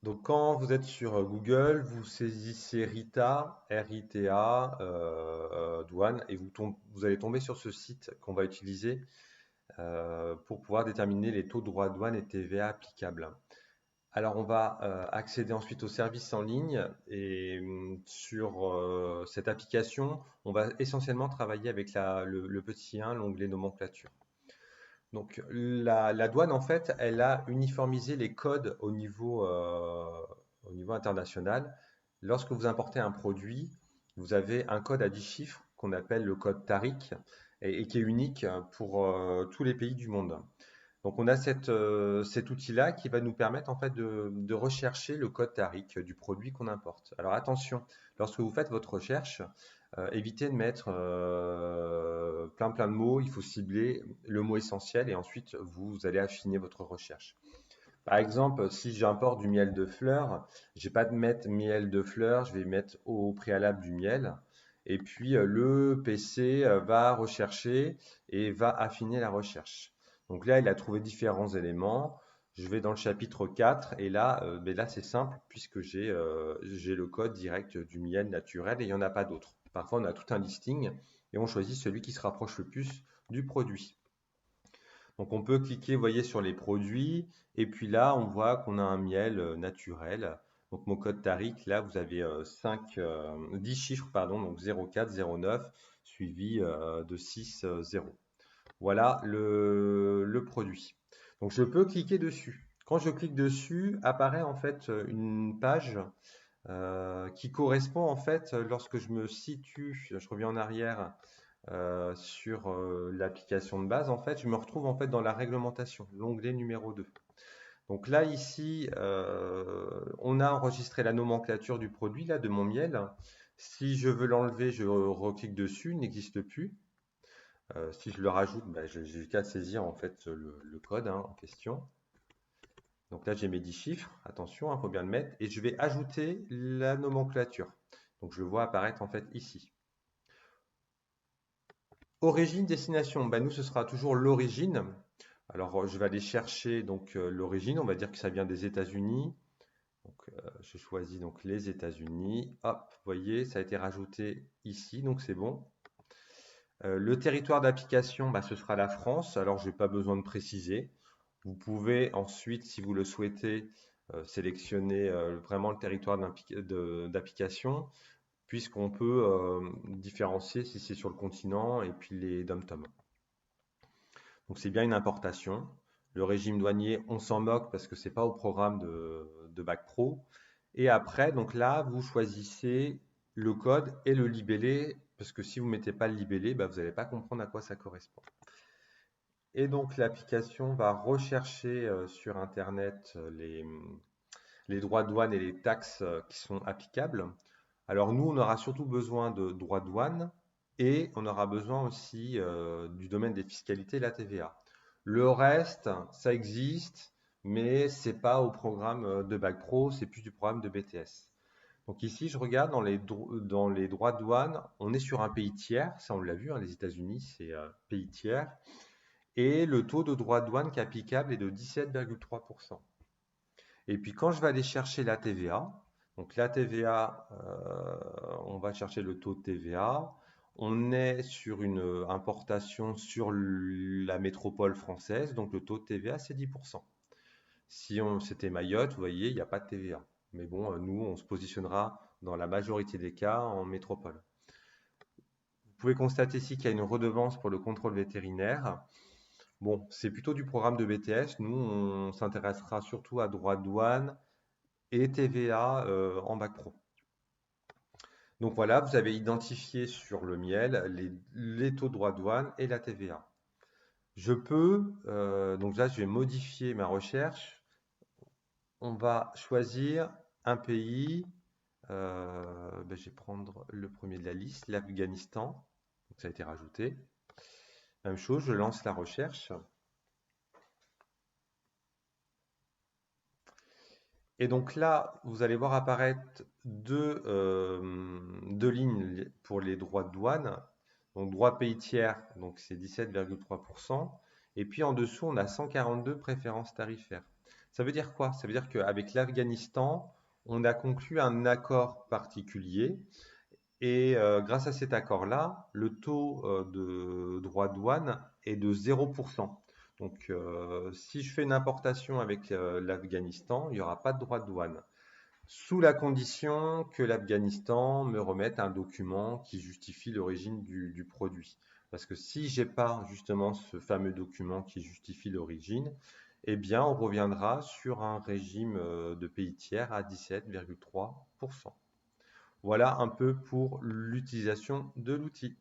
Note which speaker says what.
Speaker 1: Donc, quand vous êtes sur Google, vous saisissez RITA, R-I-T-A, douane, et vous allez tomber sur ce site qu'on va utiliser pour pouvoir déterminer les taux de droits de douane et TVA applicables. Alors, on va accéder ensuite au service en ligne et sur cette application, on va essentiellement travailler avec le petit 1, l'onglet nomenclature. Donc, la douane, en fait, elle a uniformisé les codes au niveau international. Lorsque vous importez un produit, vous avez un code à 10 chiffres qu'on appelle le code TARIC et qui est unique pour tous les pays du monde. Donc, on a cet outil-là qui va nous permettre en fait de rechercher le code TARIC du produit qu'on importe. Alors, attention, lorsque vous faites votre recherche, évitez de mettre plein de mots, il faut cibler le mot essentiel et ensuite vous allez affiner votre recherche. Par exemple, si j'importe du miel de fleurs, je ne vais pas mettre miel de fleurs, je vais mettre au préalable du miel. Et puis le PC va rechercher et va affiner la recherche. Donc là, il a trouvé différents éléments. Je vais dans le chapitre 4 et là, là c'est simple puisque j'ai le code direct du miel naturel et il n'y en a pas d'autres. Parfois, on a tout un listing et on choisit celui qui se rapproche le plus du produit. Donc on peut cliquer, vous voyez, sur les produits et puis là, on voit qu'on a un miel naturel. Donc mon code Tariq, là, vous avez 10 chiffres, pardon, donc 04, 09, suivi de 6, 0. Voilà le produit. Donc je peux cliquer dessus. Quand je clique dessus, apparaît en fait une page qui correspond en fait, lorsque je me situe, je reviens en arrière sur l'application de base, en fait, je me retrouve en fait dans la réglementation, l'onglet numéro 2. Donc là, ici, on a enregistré la nomenclature du produit, là, de mon miel. Si je veux l'enlever, je reclique dessus, il n'existe plus. Si je le rajoute, j'ai qu'à saisir en fait le code en question. Donc là, j'ai mes 10 chiffres, attention, il faut bien le mettre, et je vais ajouter la nomenclature. Donc je le vois apparaître en fait ici. Origine, destination, nous ce sera toujours l'origine. Alors je vais aller chercher donc l'origine, on va dire que ça vient des États-Unis. Donc je choisis donc les États-Unis. Hop, vous voyez, ça a été rajouté ici, donc c'est bon. Le territoire d'application, ce sera la France. Alors je n'ai pas besoin de préciser. Vous pouvez ensuite, si vous le souhaitez, sélectionner vraiment le territoire d'application, puisqu'on peut différencier si c'est sur le continent et puis les dom-tom. Donc c'est bien une importation. Le régime douanier, on s'en moque parce que c'est pas au programme de Bac Pro. Et après, donc là, vous choisissez le code et le libellé, parce que si vous ne mettez pas le libellé, vous n'allez pas comprendre à quoi ça correspond. Et donc l'application va rechercher sur Internet les droits de douane et les taxes qui sont applicables. Alors nous, on aura surtout besoin de droits de douane et on aura besoin aussi du domaine des fiscalités, la TVA. Le reste, ça existe, mais c'est pas au programme de Bac Pro, c'est plus du programme de BTS. Donc ici, je regarde dans les droits de douane, on est sur un pays tiers, ça on l'a vu, les États-Unis, c'est pays tiers, et le taux de droit de douane qui est applicable est de 17,3%. Et puis quand je vais aller chercher la TVA, donc la TVA, on va chercher le taux de TVA. On est sur une importation sur la métropole française, donc le taux de TVA c'est 10%. Si c'était Mayotte, vous voyez, il n'y a pas de TVA. Mais bon, nous, on se positionnera dans la majorité des cas en métropole. Vous pouvez constater ici qu'il y a une redevance pour le contrôle vétérinaire. Bon, c'est plutôt du programme de BTS. Nous, on s'intéressera surtout à droits de douane et TVA en bac pro. Donc voilà, vous avez identifié sur le miel les taux de droits de douane et la TVA. Je peux, donc là, je vais modifier ma recherche. On va choisir un pays. Je vais prendre le premier de la liste, l'Afghanistan. Ça a été rajouté. Même chose, je lance la recherche. Et donc là, vous allez voir apparaître deux lignes pour les droits de douane. Donc droit pays tiers, donc c'est 17,3%. Et puis en dessous, on a 142 préférences tarifaires. Ça veut dire quoi? Ça veut dire qu'avec l'Afghanistan, on a conclu un accord particulier et grâce à cet accord-là, le taux de droit de douane est de 0%. Donc, si je fais une importation avec l'Afghanistan, il n'y aura pas de droit de douane, sous la condition que l'Afghanistan me remette un document qui justifie l'origine du produit. Parce que si j'ai pas justement ce fameux document qui justifie l'origine, eh bien, on reviendra sur un régime de pays tiers à 17,3%. Voilà un peu pour l'utilisation de l'outil.